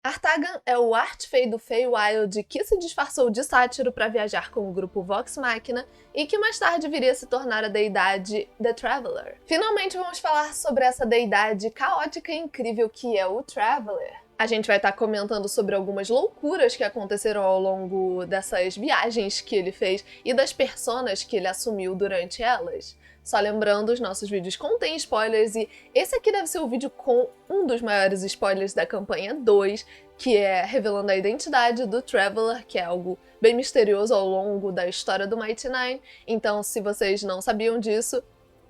Artagan é o Archfey do Feywild que se disfarçou de sátiro para viajar com o grupo Vox Machina e que mais tarde viria a se tornar a deidade The Traveler. Finalmente vamos falar sobre essa deidade caótica e incrível que é o Traveler. A gente vai estar comentando sobre algumas loucuras que aconteceram ao longo dessas viagens que ele fez e das personas que ele assumiu durante elas. Só lembrando, os nossos vídeos contêm spoilers e esse aqui deve ser o vídeo com um dos maiores spoilers da campanha 2, que é revelando a identidade do Traveler, que é algo bem misterioso ao longo da história do Mighty Nein. Então, se vocês não sabiam disso,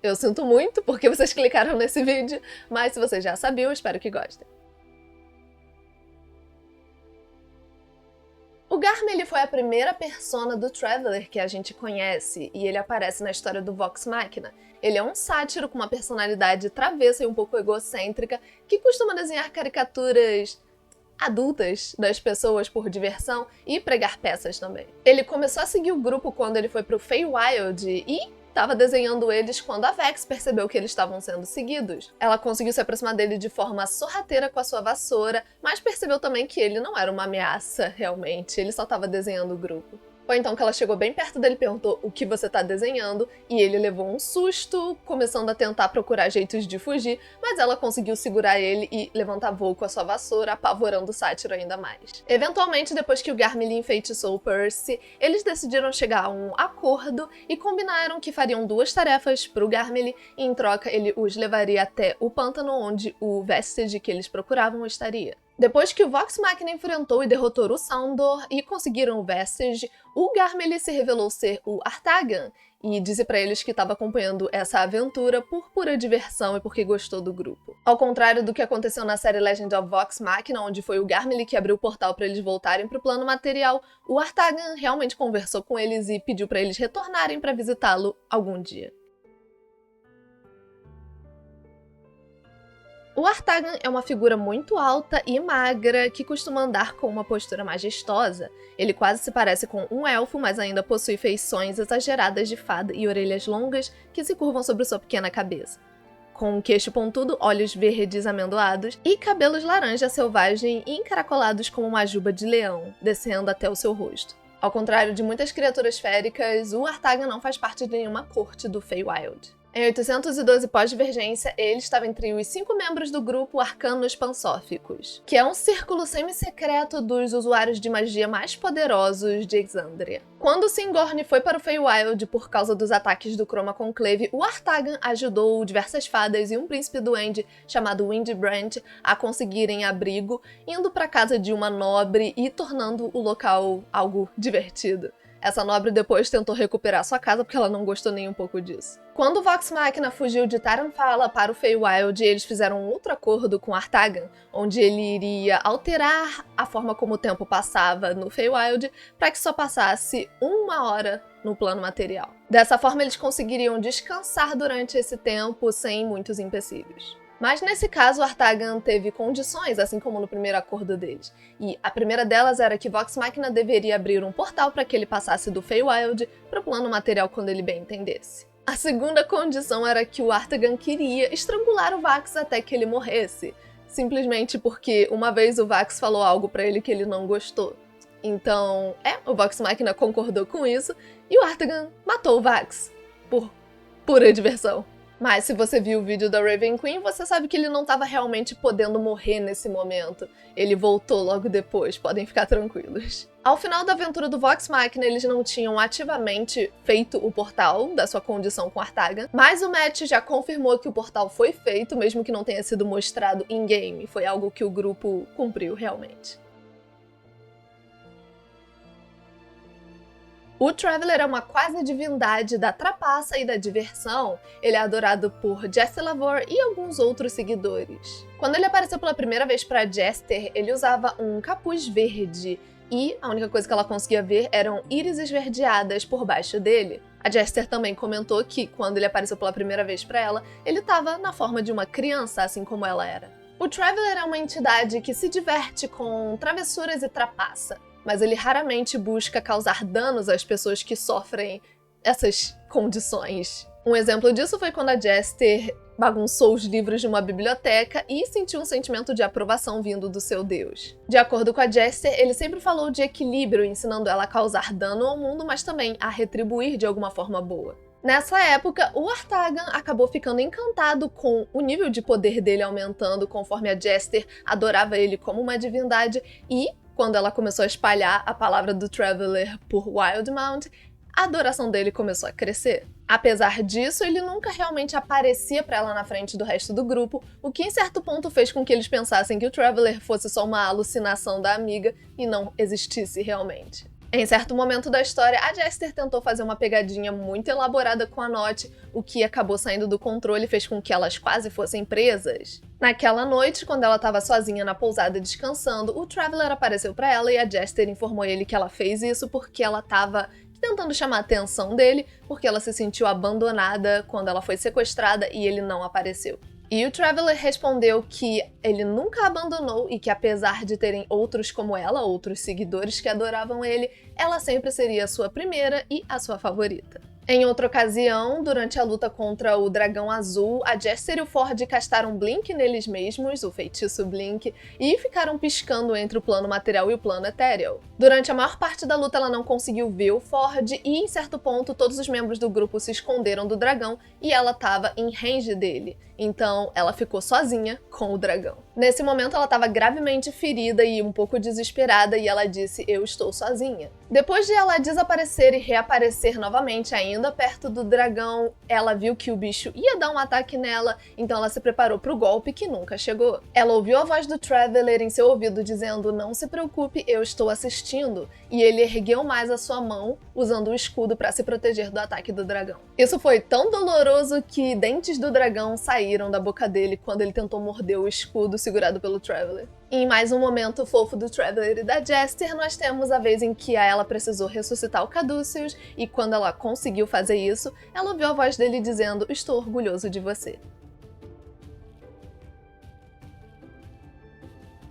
eu sinto muito porque vocês clicaram nesse vídeo, mas se vocês já sabiam, espero que gostem. O Garm ele foi a primeira persona do Traveler que a gente conhece, e ele aparece na história do Vox Machina. Ele é um sátiro com uma personalidade travessa e um pouco egocêntrica, que costuma desenhar caricaturas adultas das pessoas por diversão e pregar peças também. Ele começou a seguir o grupo quando ele foi pro Feywild e estava desenhando eles quando a Vex percebeu que eles estavam sendo seguidos. Ela conseguiu se aproximar dele de forma sorrateira com a sua vassoura, mas percebeu também que ele não era uma ameaça, realmente, ele só estava desenhando o grupo. Foi então que ela chegou bem perto dele e perguntou o que você tá desenhando, e ele levou um susto, começando a tentar procurar jeitos de fugir, mas ela conseguiu segurar ele e levantar voo com a sua vassoura, apavorando o sátiro ainda mais. Eventualmente, depois que o Garm lhe enfeitiçou o Percy, eles decidiram chegar a um acordo e combinaram que fariam duas tarefas pro Garmily, e em troca ele os levaria até o pântano onde o Vestige que eles procuravam estaria. Depois que o Vox Machina enfrentou e derrotou o Saundor e conseguiram o Vestige, o Garm ele se revelou ser o Artagan e disse pra eles que estava acompanhando essa aventura por pura diversão e porque gostou do grupo. Ao contrário do que aconteceu na série Legend of Vox Machina, onde foi o Garm que abriu o portal para eles voltarem pro plano material, o Artagan realmente conversou com eles e pediu para eles retornarem para visitá-lo algum dia. O Artagan é uma figura muito alta e magra que costuma andar com uma postura majestosa. Ele quase se parece com um elfo, mas ainda possui feições exageradas de fada e orelhas longas que se curvam sobre sua pequena cabeça. Com um queixo pontudo, olhos verdes amendoados e cabelos laranja selvagem e encaracolados como uma juba de leão, descendo até o seu rosto. Ao contrário de muitas criaturas féricas, o Artagan não faz parte de nenhuma corte do Feywild. Em 812 pós-divergência, ele estava entre os 5 membros do grupo Arcanos Pansóficos, que é um círculo semi-secreto dos usuários de magia mais poderosos de Exandria. Quando Syngorn foi para o Feywild por causa dos ataques do Chroma Conclave, o Artagan ajudou diversas fadas e um príncipe duende chamado Windbrand a conseguirem abrigo, indo para a casa de uma nobre e tornando o local algo divertido. Essa nobre depois tentou recuperar sua casa porque ela não gostou nem um pouco disso. Quando o Vox Machina fugiu de Taranfala para o Feywild, eles fizeram um outro acordo com Artagan, onde ele iria alterar a forma como o tempo passava no Feywild para que só passasse 1 hora no plano material. Dessa forma, eles conseguiriam descansar durante esse tempo sem muitos empecilhos. Mas nesse caso, Artagan teve condições, assim como no primeiro acordo deles. E a primeira delas era que Vox Machina deveria abrir um portal para que ele passasse do Feywild para o plano material quando ele bem entendesse. A segunda condição era que o Artagan queria estrangular o Vax até que ele morresse, simplesmente porque uma vez o Vax falou algo para ele que ele não gostou. Então, o Vox Machina concordou com isso e o Artagan matou o Vax por pura diversão. Mas se você viu o vídeo da Raven Queen, você sabe que ele não estava realmente podendo morrer nesse momento. Ele voltou logo depois, podem ficar tranquilos. Ao final da aventura do Vox Machina, eles não tinham ativamente feito o portal da sua condição com Artagan, mas o Matt já confirmou que o portal foi feito, mesmo que não tenha sido mostrado in-game. Foi algo que o grupo cumpriu realmente. O Traveler é uma quase divindade da trapaça e da diversão. Ele é adorado por Jester Lavor e alguns outros seguidores. Quando ele apareceu pela primeira vez para Jester, ele usava um capuz verde e a única coisa que ela conseguia ver eram íris esverdeadas por baixo dele. A Jester também comentou que quando ele apareceu pela primeira vez para ela, ele estava na forma de uma criança, assim como ela era. O Traveler é uma entidade que se diverte com travessuras e trapaça, mas ele raramente busca causar danos às pessoas que sofrem essas condições. Um exemplo disso foi quando a Jester bagunçou os livros de uma biblioteca e sentiu um sentimento de aprovação vindo do seu deus. De acordo com a Jester, ele sempre falou de equilíbrio, ensinando ela a causar dano ao mundo, mas também a retribuir de alguma forma boa. Nessa época, o Artagan acabou ficando encantado com o nível de poder dele aumentando conforme a Jester adorava ele como uma divindade e, quando ela começou a espalhar a palavra do Traveler por Wildemount, a adoração dele começou a crescer. Apesar disso, ele nunca realmente aparecia pra ela na frente do resto do grupo, o que em certo ponto fez com que eles pensassem que o Traveler fosse só uma alucinação da amiga e não existisse realmente. Em certo momento da história, a Jester tentou fazer uma pegadinha muito elaborada com a Nott, o que acabou saindo do controle e fez com que elas quase fossem presas. Naquela noite, quando ela estava sozinha na pousada descansando, o Traveler apareceu pra ela e a Jester informou ele que ela fez isso porque ela estava tentando chamar a atenção dele, porque ela se sentiu abandonada quando ela foi sequestrada e ele não apareceu. E o Traveler respondeu que ele nunca a abandonou e que apesar de terem outros como ela, outros seguidores que adoravam ele, ela sempre seria a sua primeira e a sua favorita. Em outra ocasião, durante a luta contra o Dragão Azul, a Jester e o Ford castaram Blink neles mesmos, o feitiço Blink, e ficaram piscando entre o plano material e o plano etéreo. Durante a maior parte da luta ela não conseguiu ver o Ford e, em certo ponto, todos os membros do grupo se esconderam do dragão e ela estava em range dele. Então, ela ficou sozinha com o dragão. Nesse momento, ela estava gravemente ferida e um pouco desesperada e ela disse, eu estou sozinha. Depois de ela desaparecer e reaparecer novamente, ainda perto do dragão, ela viu que o bicho ia dar um ataque nela, então ela se preparou para o golpe que nunca chegou. Ela ouviu a voz do Traveler em seu ouvido dizendo, não se preocupe, eu estou assistindo, e ele ergueu mais a sua mão, usando o escudo para se proteger do ataque do dragão. Isso foi tão doloroso que dentes do dragão saíram da boca dele quando ele tentou morder o escudo segurado pelo Traveler. Em mais um momento fofo do Traveler e da Jester, nós temos a vez em que ela precisou ressuscitar o Caduceus, e quando ela conseguiu fazer isso, ela ouviu a voz dele dizendo, estou orgulhoso de você.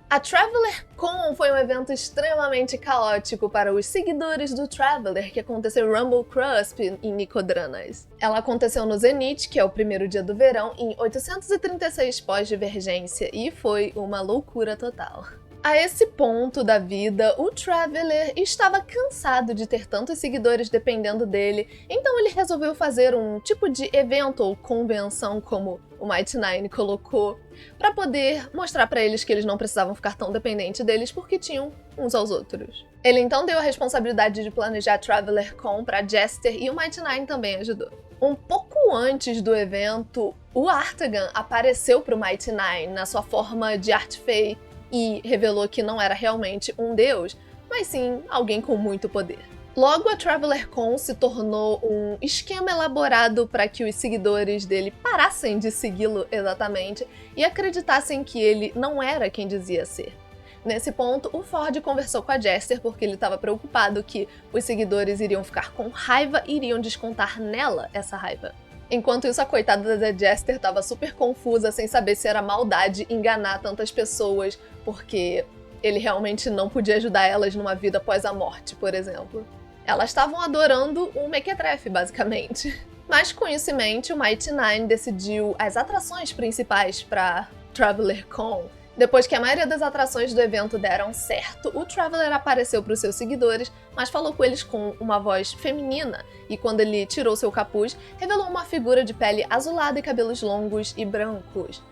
A Traveler Con foi um evento extremamente caótico para os seguidores do Traveler que aconteceu em Rumble Crusp em Nicodranas. Ela aconteceu no Zenith, que é o primeiro dia do verão, em 836 pós-divergência, e foi uma loucura total. A esse ponto da vida, o Traveler estava cansado de ter tantos seguidores dependendo dele, então ele resolveu fazer um tipo de evento ou convenção, como o Mighty Nine colocou, para poder mostrar para eles que eles não precisavam ficar tão dependentes deles porque tinham uns aos outros. Ele então deu a responsabilidade de planejar Traveler Con para Jester e o Mighty Nine também ajudou. Um pouco antes do evento, o Artagan apareceu para o Mighty Nine na sua forma de Art Fey e revelou que não era realmente um deus, mas sim alguém com muito poder. Logo, a Traveler Con se tornou um esquema elaborado para que os seguidores dele parassem de segui-lo exatamente e acreditassem que ele não era quem dizia ser. Nesse ponto, o Ford conversou com a Jester porque ele estava preocupado que os seguidores iriam ficar com raiva e iriam descontar nela essa raiva. Enquanto isso, a coitada da Jester estava super confusa, sem saber se era maldade enganar tantas pessoas, porque ele realmente não podia ajudar elas numa vida após a morte, por exemplo. Elas estavam adorando um mequetrefe, basicamente. Mas com isso em mente, o Mighty Nine decidiu as atrações principais para Traveler Con. Depois que a maioria das atrações do evento deram certo, o Traveler apareceu para os seus seguidores, mas falou com eles com uma voz feminina, e quando ele tirou seu capuz, revelou uma figura de pele azulada e cabelos longos e brancos,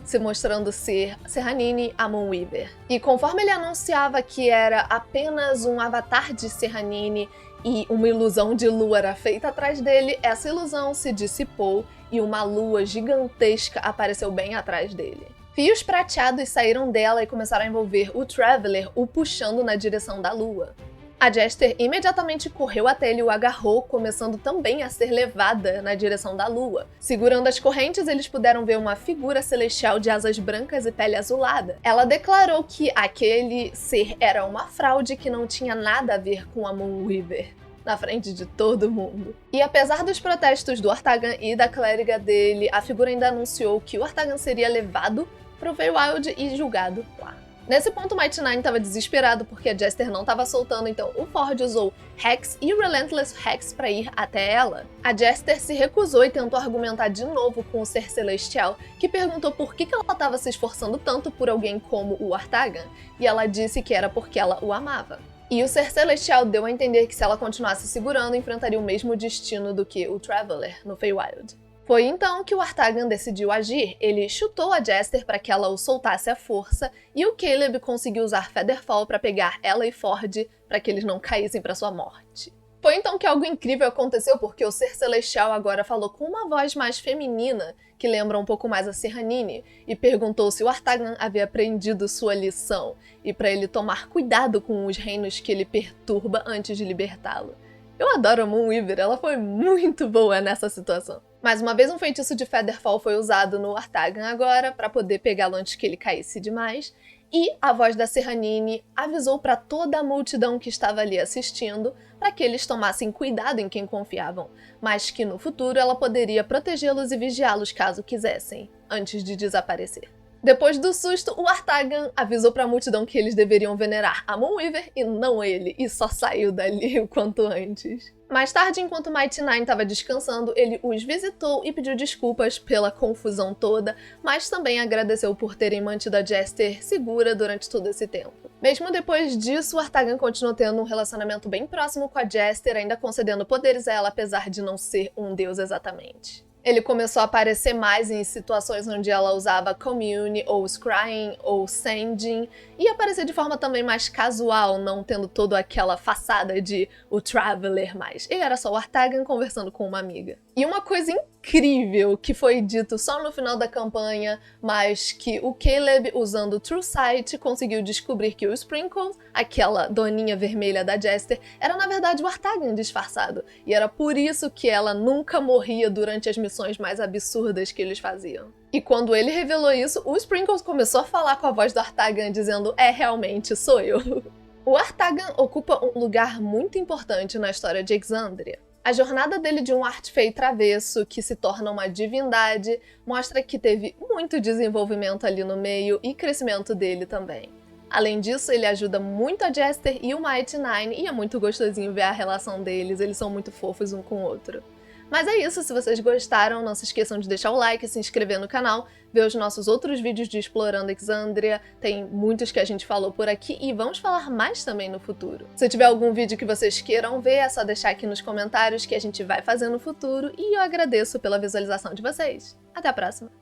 se mostrando ser Serranine Amonweaver. E conforme ele anunciava que era apenas um avatar de Serranine e uma ilusão de lua era feita atrás dele, essa ilusão se dissipou e uma lua gigantesca apareceu bem atrás dele. Fios prateados saíram dela e começaram a envolver o Traveler, o puxando na direção da lua. A Jester imediatamente correu até ele e o agarrou, começando também a ser levada na direção da lua. Segurando as correntes, eles puderam ver uma figura celestial de asas brancas e pele azulada. Ela declarou que aquele ser era uma fraude que não tinha nada a ver com a Moonweaver, na frente de todo mundo. E apesar dos protestos do Artagan e da clériga dele, a figura ainda anunciou que o Artagan seria levado pro Feywild e julgado lá. Nesse ponto, Mighty Nein estava desesperado porque a Jester não estava soltando, então o Ford usou Hex e Relentless Hex para ir até ela. A Jester se recusou e tentou argumentar de novo com o Ser Celestial, que perguntou por que ela estava se esforçando tanto por alguém como o Artagan, e ela disse que era porque ela o amava. E o Ser Celestial deu a entender que se ela continuasse segurando, enfrentaria o mesmo destino do que o Traveler no Feywild. Foi então que o Artagan decidiu agir. Ele chutou a Jester para que ela o soltasse à força, e o Caleb conseguiu usar Featherfall para pegar ela e Ford para que eles não caíssem para sua morte. Foi então que algo incrível aconteceu, porque o Ser Celestial agora falou com uma voz mais feminina, que lembra um pouco mais a Serranine, e perguntou se o Artagan havia aprendido sua lição, e para ele tomar cuidado com os reinos que ele perturba antes de libertá-lo. Eu adoro a Moonweaver, ela foi muito boa nessa situação. Mais uma vez, um feitiço de Featherfall foi usado no Artagan agora, para poder pegá-lo antes que ele caísse demais, e a voz da Serranine avisou para toda a multidão que estava ali assistindo para que eles tomassem cuidado em quem confiavam, mas que no futuro ela poderia protegê-los e vigiá-los caso quisessem, antes de desaparecer. Depois do susto, o Artagan avisou para a multidão que eles deveriam venerar a Moonweaver e não ele, e só saiu dali o quanto antes. Mais tarde, enquanto Mighty Nein estava descansando, ele os visitou e pediu desculpas pela confusão toda, mas também agradeceu por terem mantido a Jester segura durante todo esse tempo. Mesmo depois disso, o Artagan continuou tendo um relacionamento bem próximo com a Jester, ainda concedendo poderes a ela apesar de não ser um deus exatamente. Ele começou a aparecer mais em situações onde ela usava Commune, ou Scrying, ou Sending, e aparecer de forma também mais casual, não tendo toda aquela façada de o Traveler mais. Ele era só o Artagan conversando com uma amiga. E uma coisa incrível que foi dito só no final da campanha, mas que o Caleb, usando o True Sight, conseguiu descobrir que o Sprinkle, aquela doninha vermelha da Jester, era na verdade o Artagan disfarçado, e era por isso que ela nunca morria durante as missões mais absurdas que eles faziam. E quando ele revelou isso, o Sprinkles começou a falar com a voz do Artagan, dizendo: "É, realmente, sou eu." O Artagan ocupa um lugar muito importante na história de Exandria. A jornada dele de um artifei travesso que se torna uma divindade mostra que teve muito desenvolvimento ali no meio e crescimento dele também. Além disso, ele ajuda muito a Jester e o Mighty Nein, e é muito gostosinho ver a relação deles, eles são muito fofos um com o outro. Mas é isso, se vocês gostaram, não se esqueçam de deixar o like, se inscrever no canal, ver os nossos outros vídeos de Explorando Exandria, tem muitos que a gente falou por aqui e vamos falar mais também no futuro. Se tiver algum vídeo que vocês queiram ver, é só deixar aqui nos comentários que a gente vai fazer no futuro, e eu agradeço pela visualização de vocês. Até a próxima!